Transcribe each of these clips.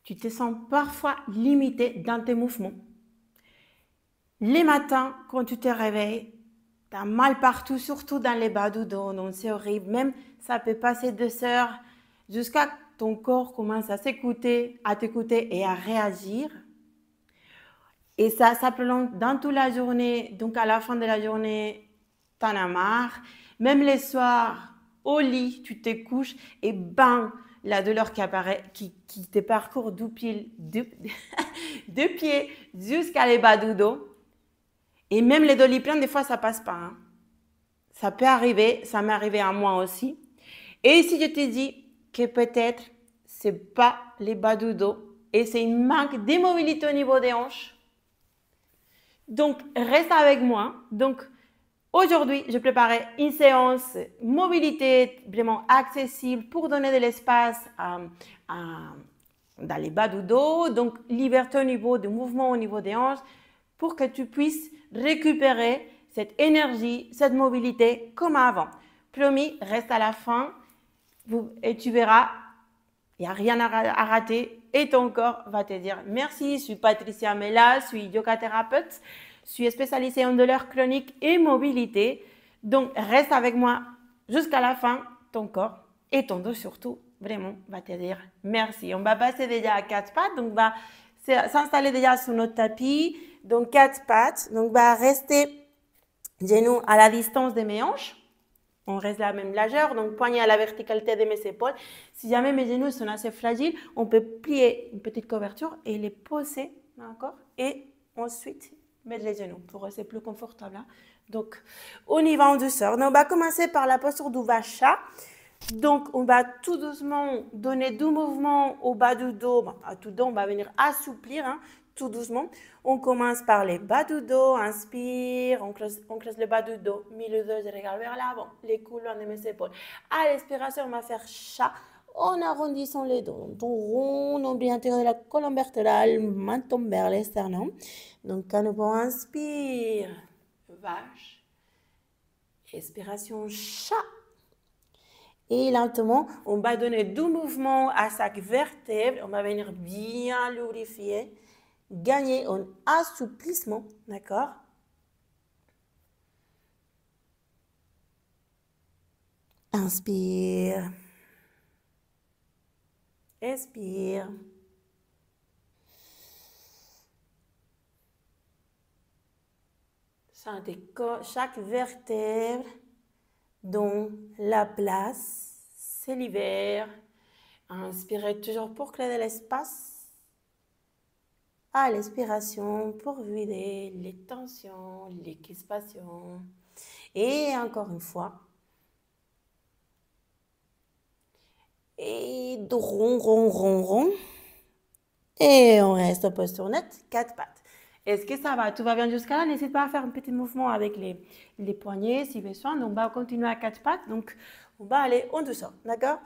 tu te sens parfois limité dans tes mouvements. Les matins, quand tu te réveilles, tu as mal partout, surtout dans les bas du dos, donc c'est horrible. Même ça peut passer 2 heures jusqu'à ton corps commence à t'écouter et à réagir. Et ça prolonge dans toute la journée. Donc à la fin de la journée, tu en as marre. Même les soirs, au lit, tu te couches et bang, la douleur qui apparaît, qui te parcourt du pied jusqu'à les bas du dos. Et même les doliprane, des fois, ça passe pas. Hein. Ça peut arriver, ça m'est arrivé à moi aussi. Et si je te dis que peut-être c'est pas les bas du dos et c'est une manque d'immobilité au niveau des hanches, donc reste avec moi. Donc aujourd'hui, je préparais une séance mobilité vraiment accessible pour donner de l'espace dans les bas du dos, donc liberté au niveau du mouvement au niveau des hanches pour que tu puisses récupérer cette énergie, cette mobilité comme avant. Promis, reste à la fin et tu verras, il n'y a rien à rater et ton corps va te dire merci. Je suis Patricia Mella, je suis yoga thérapeute, je suis spécialisée en douleurs chroniques et mobilité. Donc, reste avec moi jusqu'à la fin. Ton corps et ton dos surtout, vraiment, va te dire merci. On va passer déjà à 4 pattes. Donc, on va s'installer déjà sur notre tapis. Donc, 4 pattes. Donc, on va rester genoux à la distance de mes hanches. On reste à la même largeur, donc poignet à la verticalité de mes épaules. Si jamais mes genoux sont assez fragiles, on peut plier une petite couverture et les poser, d'accord? Et ensuite, mettre les genoux pour rester plus confortable. Hein? Donc, on y va en douceur. Donc, on va commencer par la posture du vacha. Donc, on va tout doucement donner du mouvement au bas du dos. À tout dos, on va venir assouplir, hein, tout doucement. On commence par les bas du dos. Inspire, on creuse le bas du dos. Milieu de dos, je regarde vers l'avant. Les coudes loin de mes épaules. À l'expiration, on va faire chat en arrondissant les dos. On rond, nombril intérieur de la colonne vertébrale, menton vers l'esternum. Donc, à nouveau, inspire, vache. Expiration, chat. Et lentement, on va donner du mouvement à chaque vertèbre. On va venir bien lubrifier, gagner en assouplissement, d'accord? Inspire. Expire. Sentez chaque vertèbre dont la place, c'est l'hiver. Inspirez toujours pour créer de l'espace. À l'expiration, pour vider les tensions, les crispations. Et encore une fois. Et rond, rond, rond, rond. Et on reste en posture nette, 4 pattes. Est-ce que ça va? Tout va bien jusqu'à là? N'hésite pas à faire un petit mouvement avec les poignets si besoin. Donc, on va continuer à 4 pattes. Donc, on va aller en douceur. D'accord?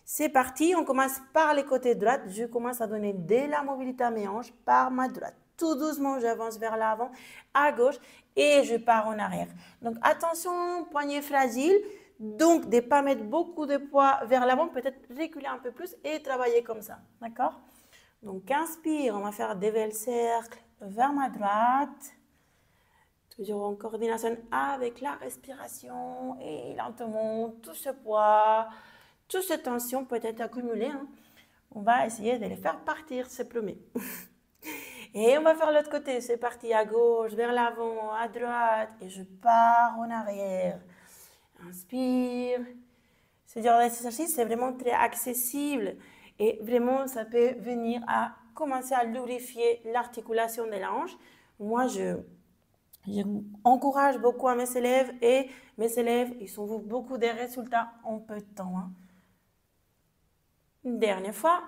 C'est parti. On commence par les côtés droits. Je commence à donner de la mobilité à mes hanches par ma droite. Tout doucement, j'avance vers l'avant, à gauche et je pars en arrière. Donc, attention, poignet fragile. Donc, de ne pas mettre beaucoup de poids vers l'avant. Peut-être reculer un peu plus et travailler comme ça. D'accord? Donc, inspire. On va faire des belles cercles vers ma droite, toujours en coordination avec la respiration et lentement, tout ce poids, toute cette tension peut être accumulée. Hein. On va essayer de les faire partir, c'est promis. Et on va faire l'autre côté, c'est parti à gauche, vers l'avant, à droite, et je pars en arrière. Inspire. Ce genre d'exercice, c'est vraiment très accessible et vraiment, ça peut venir à commencer à lubrifier l'articulation de la hanche. Moi, j'encourage beaucoup à mes élèves et mes élèves, ils ont vu beaucoup de résultats en peu de temps. Hein. Une dernière fois.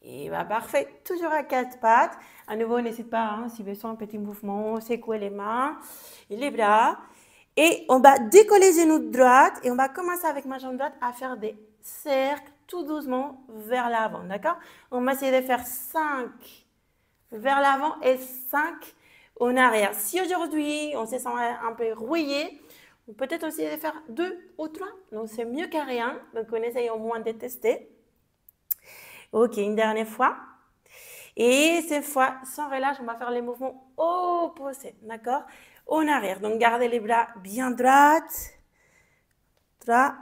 Et bah, parfait. Toujours à 4 pattes. À nouveau, n'hésite pas, hein, si besoin, un petit mouvement, secouer les mains et les bras. Et on va décoller les genoux de droite et on va commencer avec ma jambe droite à faire des cercles tout doucement vers l'avant, d'accord? On va essayer de faire 5 vers l'avant et 5 en arrière. Si aujourd'hui on se sent un peu rouillé, on peut peut-être aussi de faire 2 ou 3. Donc c'est mieux qu'à rien, donc on essaye au moins de tester. Ok, une dernière fois. Et cette fois, sans relâche, on va faire les mouvements opposés, d'accord? En arrière. Donc, gardez les bras bien droits. 3,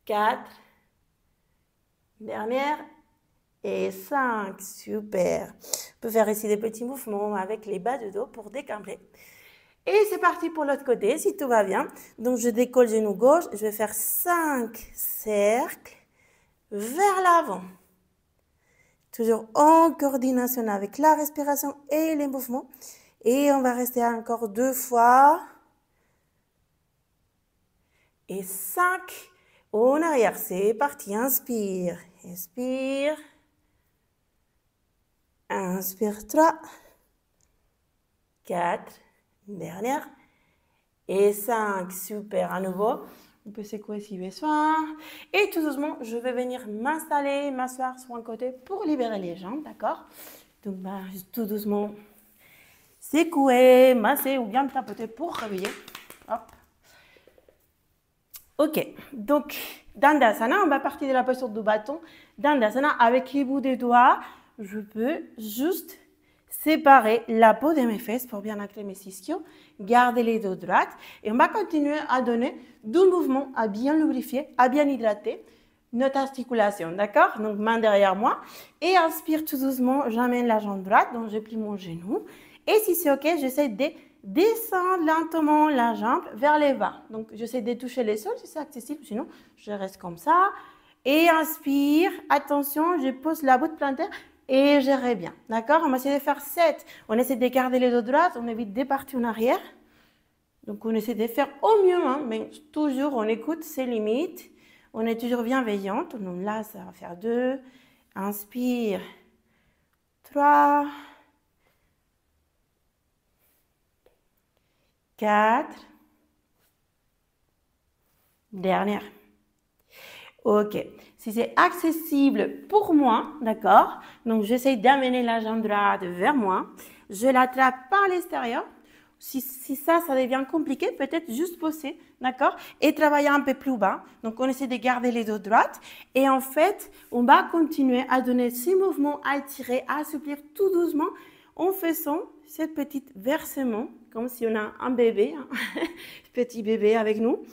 4, dernière et 5. Super. On peut faire ici des petits mouvements avec les bas de dos pour décambrer. Et c'est parti pour l'autre côté, si tout va bien. Donc, je décolle genou gauche. Je vais faire 5 cercles vers l'avant. Toujours en coordination avec la respiration et les mouvements. Et on va rester encore 2 fois. Et 5. En arrière, c'est parti. Inspire. Inspire. Inspire 3. 4. Dernière. Et 5. Super. À nouveau. On peut secouer si besoin. Et tout doucement, je vais venir m'installer, m'asseoir sur un côté pour libérer les jambes. D'accord? Donc, tout doucement, secouer, masser ou bien tapoter pour réveiller. Hop. Ok. Donc, Dandasana, on va partir de la posture du bâton. Dandasana, avec les bouts des doigts, je peux juste séparer la peau de mes fesses pour bien ancrer mes ischios, garder les dos droites et on va continuer à donner du mouvement à bien lubrifier, à bien hydrater notre articulation, d'accord? Donc main derrière moi et inspire tout doucement, j'amène la jambe droite, donc je plie mon genou et si c'est ok, j'essaie de descendre lentement la jambe vers les bas. Donc j'essaie de toucher les sols si c'est accessible, sinon je reste comme ça et inspire, attention, je pose la botte plantaire et j'irai bien, d'accord? On va essayer de faire 7. On essaie de garder les dos droits, on évite de partir en arrière. Donc, on essaie de faire au mieux, hein, mais toujours, on écoute ses limites. On est toujours bienveillante. Donc là, ça va faire 2. Inspire. 3. 4. Dernière. Ok. Si c'est accessible pour moi, d'accord? Donc, j'essaie d'amener la jambe droite vers moi. Je l'attrape par l'extérieur. Si ça devient compliqué, peut-être juste pousser, d'accord? Et travailler un peu plus bas. Donc, on essaie de garder les dos droites. Et en fait, on va continuer à donner ces mouvements, à étirer, à assouplir tout doucement en faisant cette petite versement, comme si on a un bébé, un petit bébé avec nous.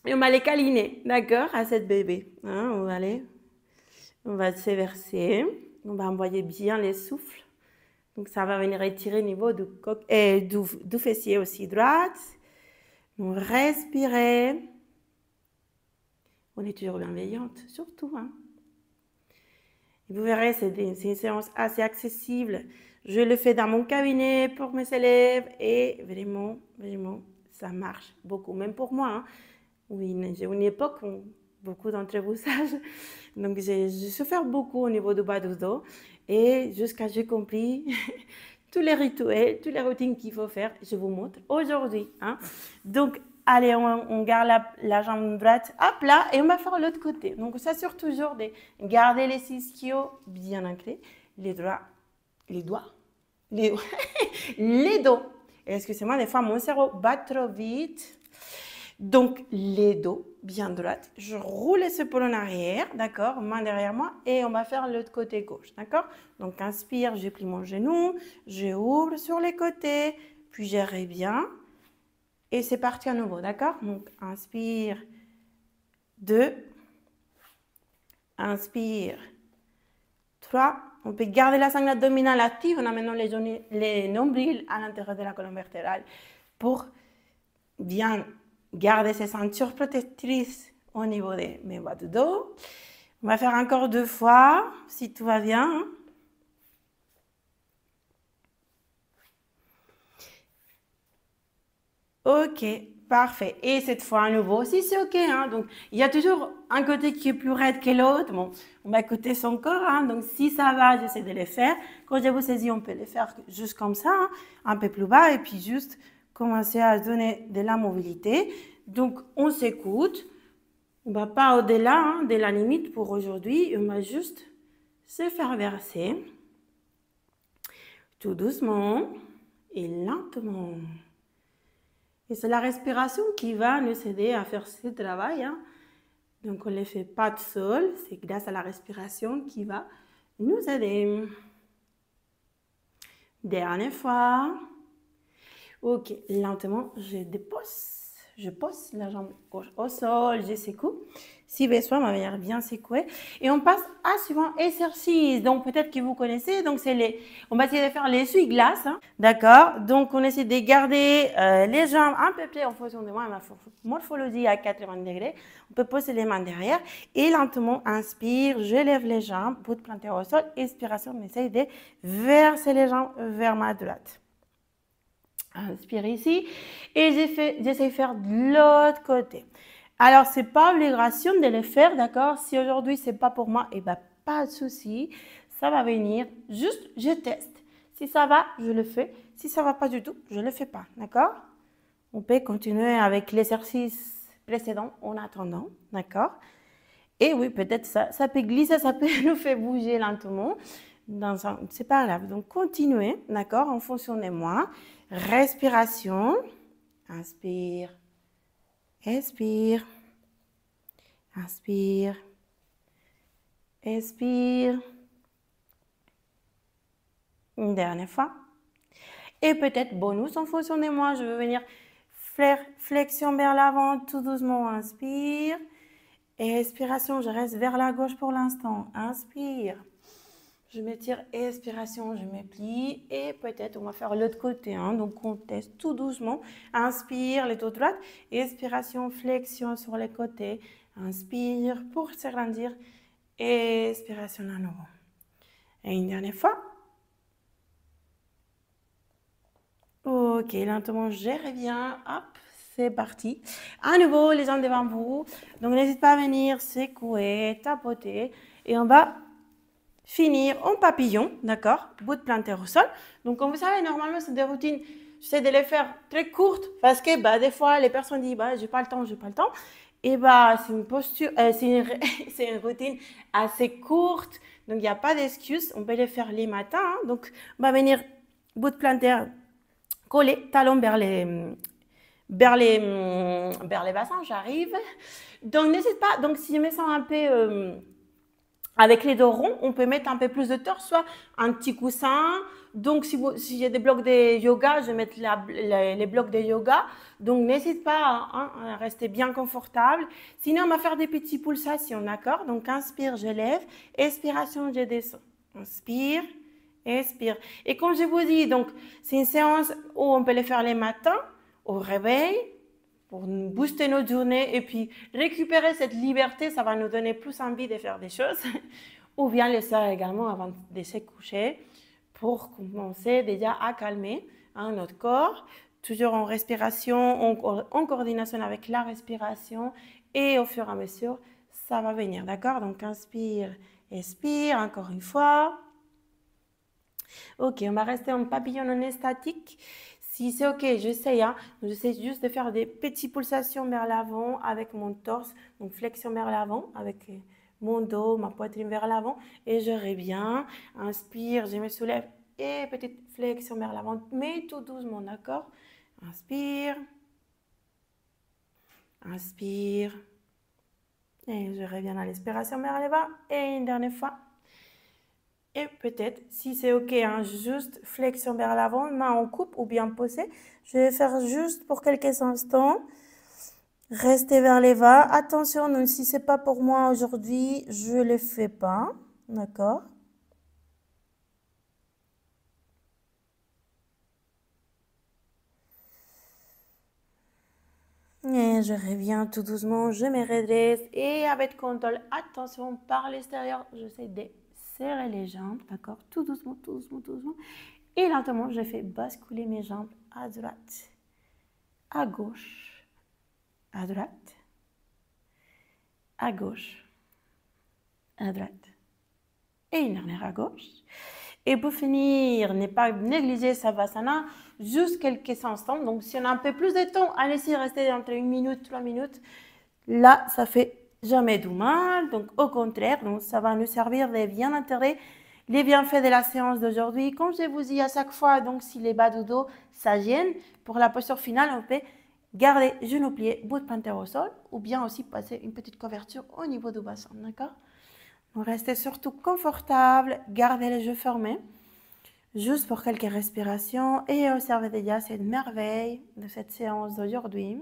Et on va les câliner, d'accord, à cette bébé. Hein, on va se verser. On va envoyer bien les souffles. Donc, ça va venir étirer au niveau du fessier aussi droite. Donc, respirez. On est toujours bienveillante, surtout. Hein. Et vous verrez, c'est une séance assez accessible. Je le fais dans mon cabinet pour mes élèves et vraiment, vraiment, ça marche beaucoup, même pour moi. Hein. Oui, j'ai une époque où beaucoup d'entre vous savent. Donc, j'ai souffert beaucoup au niveau du bas du dos. Et jusqu'à j'ai compris tous les rituels, toutes les routines qu'il faut faire, je vous montre aujourd'hui. Hein. Donc, allez, on garde la jambe droite à plat et on va faire l'autre côté. Donc, on s'assure toujours de garder les ischios bien ancrés, les doigts, les dos. Excusez-moi, des fois, mon cerveau bat trop vite. Donc, les dos bien droites. Je roule les épaules en arrière, d'accord? Main derrière moi et on va faire l'autre côté gauche, d'accord? Donc, inspire, je plie mon genou, je ouvre sur les côtés, puis j'irai bien. Et c'est parti à nouveau, d'accord? Donc, inspire, 2. Inspire, 3. On peut garder la sangle abdominale active en amenant les nombrils à l'intérieur de la colonne vertébrale pour bien garder ces ceintures protectrices au niveau de mes bas de dos. On va faire encore 2 fois, si tout va bien. Ok, parfait. Et cette fois à nouveau, si c'est ok. Hein, donc, il y a toujours un côté qui est plus raide que l'autre. Bon, on va écouter son corps. Hein, donc, si ça va, j'essaie de les faire. Quand je vous saisis, on peut les faire juste comme ça, hein, un peu plus bas. Et puis, juste commencer à donner de la mobilité. Donc, on s'écoute. On ne va pas au-delà hein, de la limite pour aujourd'hui. On va juste se faire verser. Tout doucement et lentement. Et c'est la respiration qui va nous aider à faire ce travail. Hein. Donc, on ne les fait pas tout seul. C'est grâce à la respiration qui va nous aider. Dernière fois. Ok, lentement, je pose la jambe gauche au sol, je secoue. Si besoin, ma manière bien secouer. Et on passe à suivant exercice. Donc, peut-être que vous connaissez. Donc, on va essayer de faire l'essuie-glace. Hein. D'accord? Donc, on essaie de garder les jambes un peu près en fonction de ma morphologie à 80 degrés. On peut poser les mains derrière. Et lentement, inspire, je lève les jambes, bout de planté au sol. Expiration, on essaye de verser les jambes vers ma droite. Inspire ici et j'essaie de faire de l'autre côté. Alors, c'est pas obligation de le faire, d'accord? Si aujourd'hui, c'est pas pour moi, et ben pas de souci. Ça va venir. Juste, je teste. Si ça va, je le fais. Si ça va pas du tout, je le fais pas, d'accord? On peut continuer avec l'exercice précédent en attendant, d'accord? Et oui, peut-être ça peut glisser, ça peut nous faire bouger lentement. C'est pas grave. Donc, continuez, d'accord? En fonction de moi. Respiration. Inspire. Expire. Inspire. Expire. Une dernière fois. Et peut-être bonus en fonction de moi. Je veux venir flexion vers l'avant, tout doucement. Inspire. Expiration, je reste vers la gauche pour l'instant. Inspire. Je m'étire, expiration, je me plie et peut-être on va faire l'autre côté. Hein. Donc on teste tout doucement. Inspire, les dos droite. Expiration, flexion sur les côtés. Inspire pour s'agrandir. Expiration à nouveau. Et une dernière fois. Ok, lentement, je reviens. Hop, c'est parti. À nouveau, les jambes devant vous. Donc n'hésitez pas à venir secouer, tapoter. Et on va finir en papillon, d'accord? Bout de planté au sol. Donc, comme vous savez, normalement, c'est des routines, j'essaie de les faire très courtes parce que bah, des fois, les personnes disent bah, j'ai pas le temps. Et bah, c'est une posture, c'est une routine assez courte. Donc, il n'y a pas d'excuse. On peut les faire les matins. Hein. Donc, on va venir bout de planté collé, talon vers les bassins. J'arrive. Donc, n'hésite pas. Donc, si je me sens un peu avec les dos ronds, on peut mettre un peu plus de torse, soit un petit coussin. Donc, si j'ai des blocs de yoga, je vais mettre les blocs de yoga. Donc, n'hésite pas à rester bien confortable. Sinon, on va faire des petites pulsations, d'accord? Donc, inspire, je lève. Expiration, je descends. Inspire, expire. Et comme je vous dis, donc, c'est une séance où on peut les faire les matins, au réveil, pour booster notre journée et puis récupérer cette liberté, ça va nous donner plus envie de faire des choses. Ou bien le soir également avant de se coucher pour commencer déjà à calmer notre corps. Toujours en respiration, en coordination avec la respiration et au fur et à mesure, ça va venir. D'accord? Donc inspire, expire, encore une fois. Ok, on va rester en papillon non statique. Si c'est ok, j'essaye. Hein. J'essaie juste de faire des petites pulsations vers l'avant avec mon torse. Donc flexion vers l'avant avec mon dos, ma poitrine vers l'avant. Et je reviens. Inspire, je me soulève. Et petite flexion vers l'avant. Mais tout doucement, d'accord? Inspire. Inspire. Et je reviens à l'expiration vers le bas. Et une dernière fois. Et peut-être, si c'est ok, hein, juste flexion vers l'avant, main en coupe ou bien posée. Je vais faire juste pour quelques instants. Restez vers les bas. Attention, même si c'est pas pour moi aujourd'hui, je le fais pas. D'accord? Et je reviens tout doucement, je me redresse et avec contrôle, attention, par l'extérieur, j'essaie de serrer les jambes, d'accord? Tout doucement, tout doucement, tout doucement. Et lentement, je fais basculer mes jambes à droite, à gauche, à droite, à gauche, à droite. Et une dernière à gauche. Et pour finir, ne pas négliger Savasana, juste quelques instants. Donc, si on a un peu plus de temps, allez-y, rester entre 1 minute, 3 minutes. Là, ça fait jamais du mal. Donc, au contraire, donc, ça va nous servir de bien intégrer les bienfaits de la séance d'aujourd'hui. Comme je vous dis à chaque fois, donc, si les bas du dos, ça gêne, pour la posture finale, on peut Gardez genoux pliés, bout de panthère au sol, ou bien aussi passer une petite couverture au niveau du bassin, d'accord? Donc, restez surtout confortable, gardez les yeux fermés, juste pour quelques respirations, et observez déjà cette merveille de cette séance d'aujourd'hui.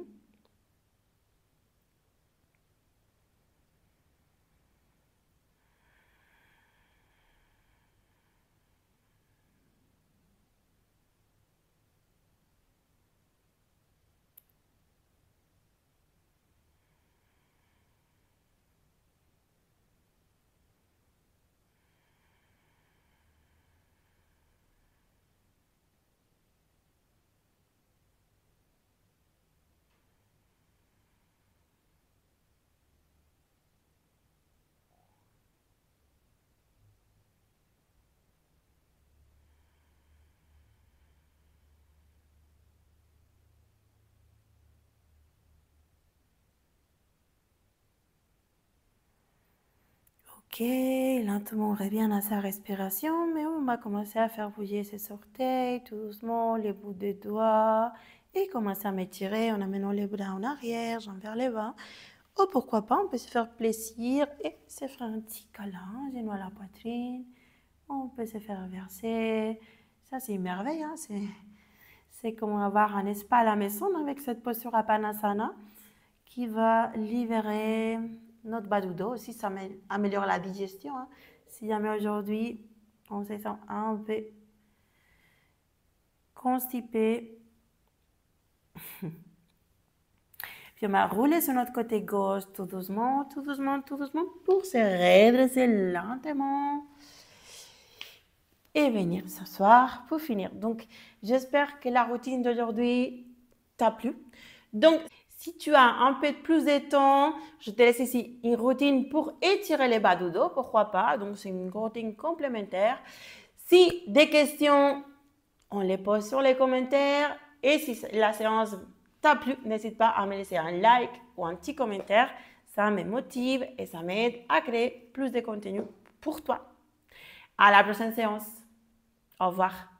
Ok, lentement on revient à sa respiration, mais on va commencer à faire bouger ses orteils tout doucement, les bouts des doigts, et commencer à m'étirer en amenant les bras en arrière, jambes vers le bas. Ou pourquoi pas, on peut se faire plaisir et se faire un petit câlin, genou à la poitrine. On peut se faire verser. Ça, c'est une merveille, hein? C'est comme avoir un spa à la maison avec cette posture Apanasana qui va libérer notre bas du dos. Aussi, ça améliore la digestion. Hein. Si jamais aujourd'hui, on se sent un peu constipé, puis on va rouler sur notre côté gauche tout doucement, tout doucement, tout doucement pour se redresser lentement et venir s'asseoir pour finir. Donc, j'espère que la routine d'aujourd'hui t'a plu. Donc, si tu as un peu plus de temps, je te laisse ici une routine pour étirer les bas du dos, pourquoi pas. Donc, c'est une routine complémentaire. Si des questions, on les pose sur les commentaires. Et si la séance t'a plu, n'hésite pas à me laisser un like ou un petit commentaire. Ça me motive et ça m'aide à créer plus de contenu pour toi. À la prochaine séance. Au revoir.